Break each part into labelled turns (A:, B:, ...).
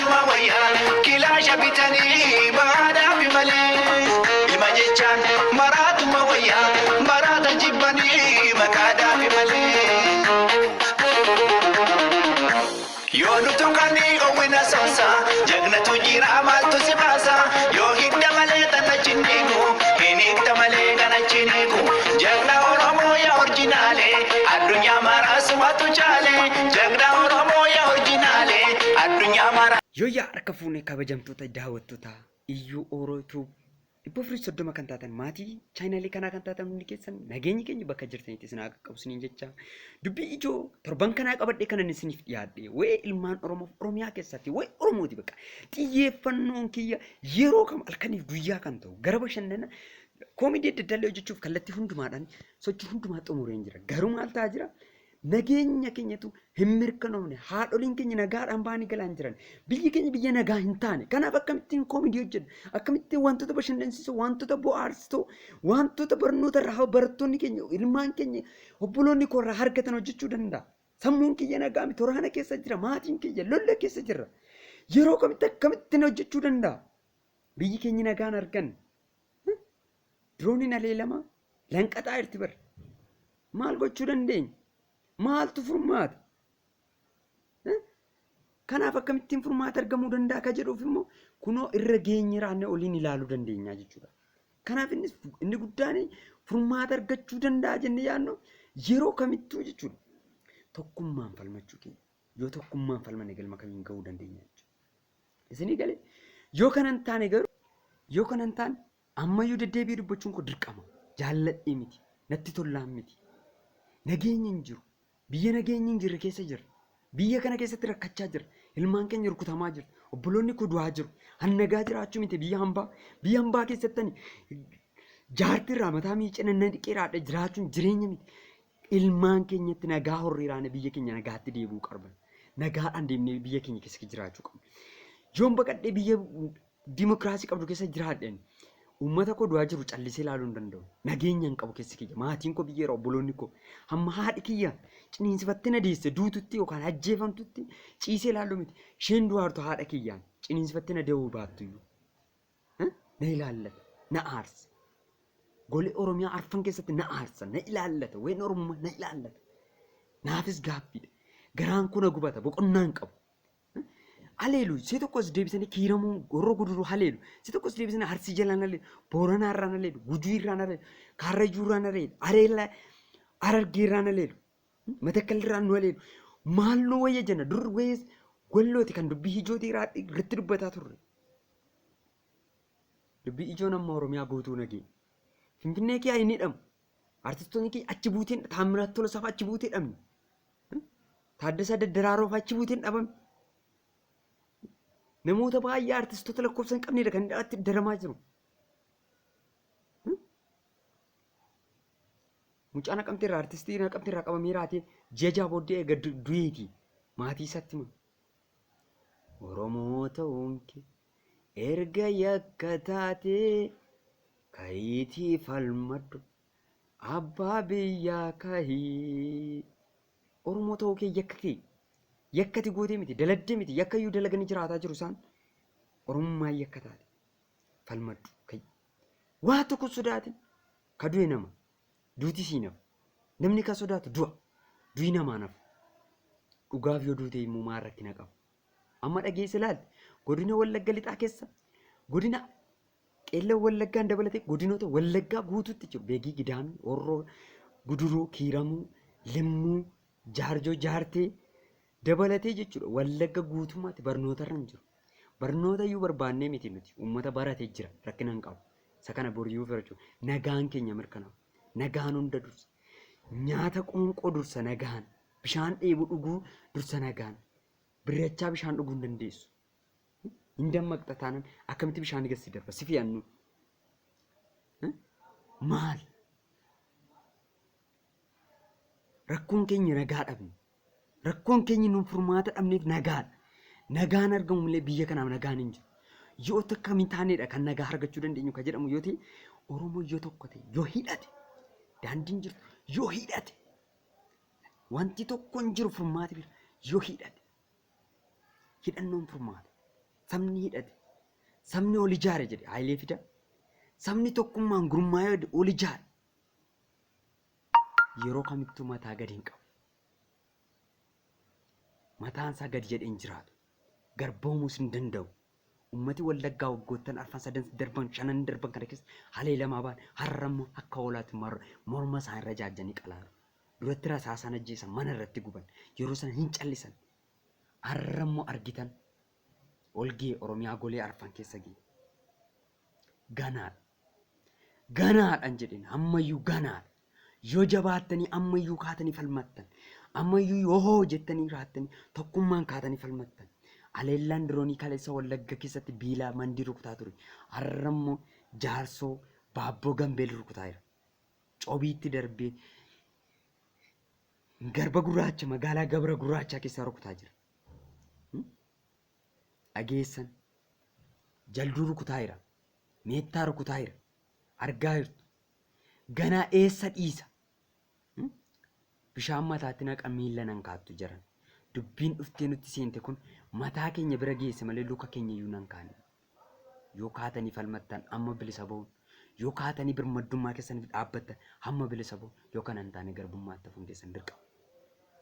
A: Maratuma wayya kilaasha bitanii baadhaaf malee ilma jechaan maratuma wayya marata jibbanii maqaadhaaf malee yoo nutu kanii owwina soosa jagnatu jira maaltu si baasa yoo hidda malee tana chinnigu hin hidda malee kana chinnigu jagna oromoo yaa orjinaale addunyaa maraasumatu chaale jagna oromoo yaa orjinaale addunyaa mara
B: Yoya harka fuunee kabajamtoota daawwattoota iyyuu Orootuu dhibba afurii soddoma kan taatan maatii chaayinaalii kanaa kan taatan hundi keessan nageenyi keenya bakka jirtanitti isin haa qaqqabu isiniin jecha dubbii ijoo torban kanaa qabadhee kanan isiniif dhiyaadhe waa'ee ilmaan Oromoo Oromiyaa keessatti waa'ee Oromooti bakka xiyyeeffannoon kiyya yeroo kam halkaniif guyyaa kan ta'u gara bashannana koomedii adda addaa hojjechuuf kallattii hundumaadhaan sochii hundumaa xumureen jira garuu maal ta'aa jira nageenya keenyatu hin mirkanoofne haadholiin keenya nagaadhaan baanii galaan jiran biyyi keenya biyya nagaa hin taane kanaaf akkamittiin koomedii hojjennu akkamittiin wantoota bashannansiisoo wantoota bohaarsitoo wantoota barnoota irraa barattoonni keenya ilmaan keenya obboloonni koo irraa argatan hojjechuu danda'a sammuun kiyya nagaa miti waraana keessa jira maatiin kiyya lolla keessa jira yeroo kamitti akkamittiin hojjechuu danda'a biyyi keenya nagaan arganne dirooniin aleelama lanqaxaa irti bar maal gochuu dandeenya maaltu furmaata kanaaf akkamittiin furmaata argamuu danda'a ka jedhuuf immoo kunoo irra geenye raanne oliin ilaaluu dandeenya jechuudha kanaaf inni guddaan furmaata argachuu danda'a jennee yaadnu yeroo kamittuu jechuudha tokkummaan falmachuu keenya yoo tokkummaan falmanne galma kamiin ga'uu dandeenya jechuudha isinii galee yoo kanan taane garuu yoo kanan taane ammayyuu deddeebi'ee dubbachuun koo dirqama jaalladhee miti natti tollaan miti nageenyi hin jiru biyya nageenyi hin jirre keessa jira biyya kana keessatti rakkachaa jira ilmaan keenya rukutamaa jira obboloonni koo du'aa jiru hannagaa jiraachuu miti biyya hambaa keessatti jaartii irraa mataa miicina dhiqeeraadha jiraachuun jireenya miti ilmaan keenyatti nagaa horriiraane biyya keenya nagaatti deebi'uu qaban nagaadhaan deemnee biyya keenya keessa jiraachuu qabna yoon baqadhee biyya dimokiraasii qabdu keessa jiraadhen ummata koo du'aa jiru callisee ilaaluu hin danda'u nageenya hin qabu keessa kiyya maatiin koo biyyeera obboloonni koo hamma haadhi kiyya ciniinsifattee na deesse duututti yookaan ajjeefamtutti ciisee ilaaluu miti isheen du'aartu haadha kiyyaan ciniinsifattee na dee'uu baattuyyuu na ilaallata na aarsa golee Oromiyaa arfan keessatti na aarsa na ilaallata wayin Oromummaa na ilaallata naafis gaaffiidha garaan kun gubata boqonnaa hin qabu haleelu si tokkos deebisanii kiiramuu gorro guduruu haleelu si tokkos deebisanii Arsii jalaan haleelu Booranaa irraan haleelu Gujii irraan haleelu Karrayyuu irraan haleelu Areella Harargee irraan haleelu Matakkal irraan nu haleelu maal nu wayya jenna dur wees gollooti kan dubbii ijootii irratti dubbataa turre dubbii ijoon amma Oromiyaa guutuu nageenya Finfinnee kee inni dhamu artistoonni kee achi buuteen Taamiraat Tolasaa achi buutee dhabne Taaddasaa Daddaraaroo achi buuteen dhabame namoota baay'ee artistoota lakkoofsa hin qabnedha kan itti daramaa jiru. Mucaan Naqamtee irraa artistii Naqamtee irraa qabamee raatee ji'a booddee eega du'eeti maatii isaatti himu. Oromoo ta'uun kee erga yakka taatee kayitii falmadhu abbaa biyyaa kahii. Oromoo ta'uu kee yakka kee yakkati gootee miti daladdee miti yakka iyyuu dalaganii jiraataa jiru isaan Oromummaa yakka taate falmadhu kai waa tokko sodaatin ka du'e nama duuti sii nafu namni ka sodaatu du'i namaa nafu dhugaaf yoo duute immoo maal rakkina qabu amma dhageesse ilaalte godina Wallagga lixaa keessa godina Qeellam Wallaggaan dabalatee godinoota Wallaggaa guutuutti jiru Beegii Gidaamii Horroo Guduroo Kiiramuu Limmuu Jaarjoo Jaartee dabalatee jechuudha Wallagga guutummaatti barnoota irra hin jiru barnoota iyyuu barbaannee miti nuti uummata baratee jira rakkina hin qabu isa kana boriyuu firachuu nagaan keenya mirkanaa'u nagaan hunda dursa nyaata qoonqoo dursa nagaan bishaan dheebuu dhuguu dursa nagaan birrachaa bishaan dhuguu hin dandeessu hin dammaqxa taanaan akkamitti bishaan gassi darba si fi'annu maal rakkoon keenya nagaa dhabne rakkoon keenya nuun furmaata dhabneef nagaan argamu malee biyya kanaaf nagaan hin jiru yoo akkamiin taanedha kan nagaa argachuu dandeenyu ka jedhamu yoo ta'e Oromoo yoo tokko ta'e yoo hidhate daandiin jirtu yoo hidhate wanti tokko hin jiru furmaati bira yoo hidhate hidhannoon furmaata sabni hidhate sabni ol ijaare jedhe Haayilee Fidaa sabni tokkummaan gurmaa'ee ol ijaare yeroo kamittuu mataa gadi hin qabu. Mataan isaa gadi jedhee hin jiraatu. Garboomuus hin danda'u. Ummati Wallaggaa waggoottan arfan sadan darban shanan darban kana keessa halee lamaa baan har'ammoo akka hoolaatti morma isaa irra jaajjanii qalaaru. Duratti rasaasaan ajjeesan mana irratti guban yeroo sana hin callisan. Har'ammoo argitan olgee Oromiyaa golee arfan keessa gee. Ganaadha. Ganaadhaan jedhin ammayyuu ganaadha. Yoo jabaattanii ammayyuu kaatanii falmattan. Ammayyuu yoo hoo jettanii raattanii tokkummaan kaatanii falmattan. Aleellaan diroonii kaleessa Wallagga keessatti biilaa mandii rukutaa ture. Har'ammoo jaarsoo baabboo gambeel rukutaa jira. Cobiitti darbee garba gurraacha magaalaa gabra gurraachaa keessa rukutaa jira. Dhageessan jalduu rukutaa jira. Meettaa rukutaa jira. Argaa jirtu. Ganaa eessa dhiisa? Bishaan mataatti naqa miila nan kaattu jiran. Dubbiin dhuftee nutti seente kun mataa keenya bira geesse malee luka keenya iyyuu nan kaane. Yoo kaatanii falmattan amma bilisa ba'uun, yoo kaatanii birmaddummaa keessaniif dhaabbattan hamma bilisa ba'uun, yoo kana hin taane garbummaatti hafuun keessan dirqama.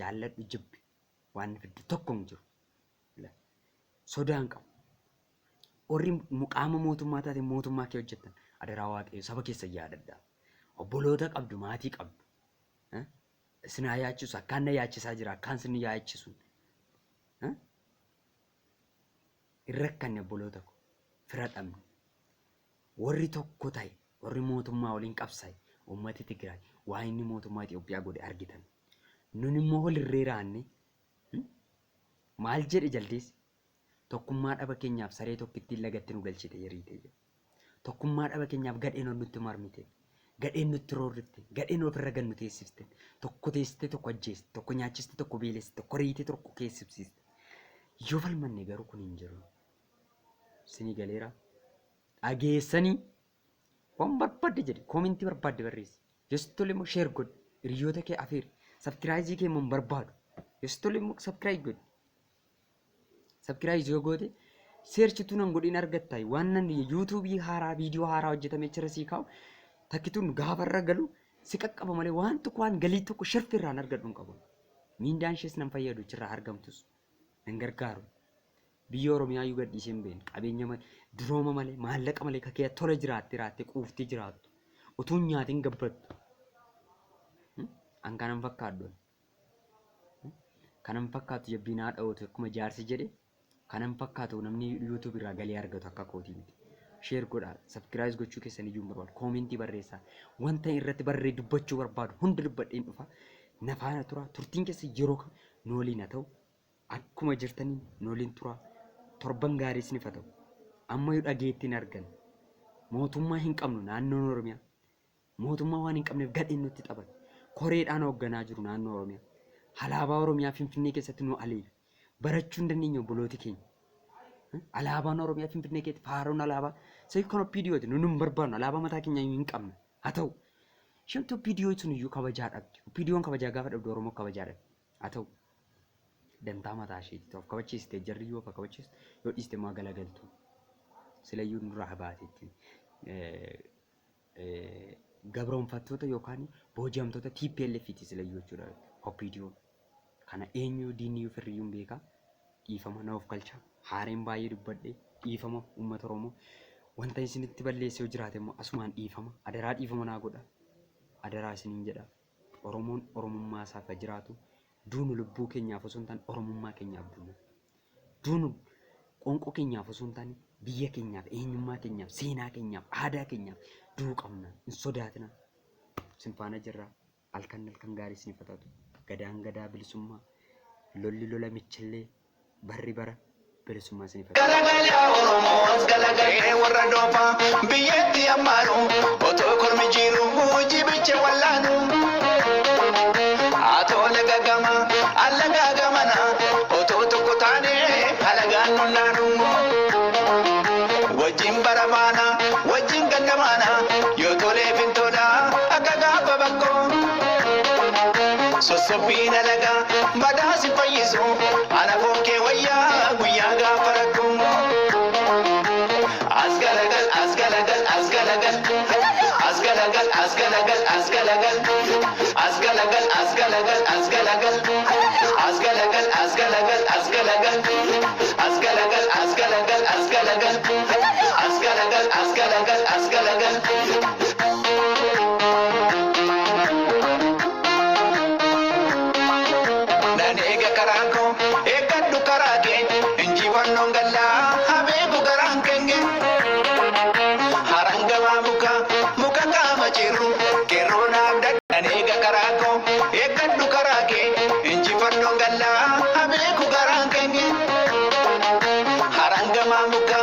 B: Jaalladhu jibbi waan fiddu tokko hin jiru. Sodaan qabu. Warri muqaama mootummaa taate mootummaa kee hojjettan adaraa waaqayyo saba keessa yaadadhaa. Obboloota qabdu maatii qabdu. Sinaa yaachisu akkaan na yaachisaa jira akkaan sinni yaachisu. Irra akkanne obboloota ko fira dhabne. Warri tokko ta'e warri mootummaa waliin qabsaa'e uummati Tigraay waa inni mootummaa Itoophiyaa godhe argitan. Nun immoo walirree raanne maal jedhe jaldeessi tokkummaa dhaba keenyaaf saree tokkittiin lagatti nu galchite yeriite jedhe. Tokkummaa dhaba keenyaaf gadheen nutti marmite. Gadheen nutti roorritte, gadheen ofirra gannu teessifte, tokko teessite, tokko ajjeeste, tokko nyaachiste, tokko beelessite, tokko riite, tokko keessibsiiste. Yoo falmanne garuu kun hin jiru. Sinii galeera. Dhageessanii waan barbaadde jedhe koomentii barbaadde barreessi. Yesu tole immoo sheer godhi. Hiriyoota kee afeeri. Sabskiraayizii kee immoo hin barbaadu. Yesu tole immoo sabskiraayizii godhi. Sabskiraayizii yoo goote seerchituu nan godhin argattaa. Waan nan yuutuubii haaraa viidiyoo haaraa hojjetamee jira sii kaa'u. Takkituun gaafarra galu si qaqqaba malee waan tokko waan galii tokko sharfirraan argadhu hin qabu. Miindaan ishees nan fayyadu achirraa argamtus nan gargaaru. Biyya Oromiyaa iyyuu gadhiisee hin beekne qabeenya durooma malee maallaqa malee kakee tola jiraattee quuftee jiraattu. Utuun nyaatiin gabbattu. An kanan fakkaadhu. Kanan fakkaatu jabbiin haadha ootu akkuma jaarsi jedhe kanan fakkaatu namni YouTube irraa galii argatu akka kootii miti. Share godhaa, subscribe gochuu keessan iyyuu barbaadu, koomentii barreessaa, wanta irratti barree dubbachuu barbaadu hunda dubbadheen dhufa. Nafaana tura, turtiin keessa yeroo kam nooliin haa ta'u, akkuma jirtaniin nooliin tura, torban gaarii isiniif haa ta'u. Amma yoo dhageettiin argan, mootummaa hin qabnu naannoon Oromiyaa, mootummaa waan hin qabneef gadheen nutti taphatu, koreedhaan hoogganaa jiru naannoo Oromiyaa, alaabaa Oromiyaa Finfinnee keessatti nu alee barachuu hin dandeenye obbolooti keenya. Alaabaan Oromiyaa Finfinnee keessatti faaruun alaabaa sai kan OPDOti nu nun barbaannu alaabaa mataa keenya hin qabne haa ta'u shantu OPDO sun iyyuu kabajaa dhabdi OPDOon kabajaa gaafa dhabdu Oromoo kabajaa dhabdi haa ta'u dantaa mataa isheetti of kabachiiste jarri yoo of kabachiiste yoo dhiiste maa galagaltu silayyuu nurraa baateetti gabroonfattoota yookaan booji'amtoota TPLFiti silayyuu jechuudha OPDO kana eenyu diinii firriyyuun beekaa dhiifama na of galcha haareen baay'ee dubbadhe dhiifama uummata Oromoo wanta isinitti balleessee jiraate immoo asumaan dhiifama adaraa dhiifama naa godha adaraa isiniin jedha Oromoon Oromummaa isaaf jiraatu duunu lubbuu keenyaaf osoo hin taane Oromummaa keenyaaf duunu qoonqoo keenyaaf osoo hin taane biyya keenyaaf eenyummaa keenyaaf seenaa keenyaaf aadaa keenyaaf duu qabna hin sodaatina sinfaana jirra halkan gaarii isiniif taatu gadaan gadaa bilisummaa lolli lola michillee barri bara bilisummaa isiniif taatu.
A: Galagalee Oromoo galagalee warra doofaa biyyatti ammaanu otoo kormi jiru jibicha wallaanu atoo lagagama allagaagamana otoo tokko taane alagaan nullaanu wajjin baramaana wajjin gandamaana yoo tolee fintoodha akka gaafa bakkoo sossobbiin alagaa madaa si fayyisu ana fokkee wayyaa guyyaa gaafa rakkoo. asgalagal asgalagal asgalagal asgalagal asgalagal asgalagal asgalagal asgalagal asgalagal asgalagal asgalagal asgalagal asgalagal asgalagal asgalagal naniga karako ekaddu karake inji wannongalla habegu garankenge haranga muka muka kama chiru kerona naniga karako ekaddu karake inji wannongalla habegu garankenge haranga muka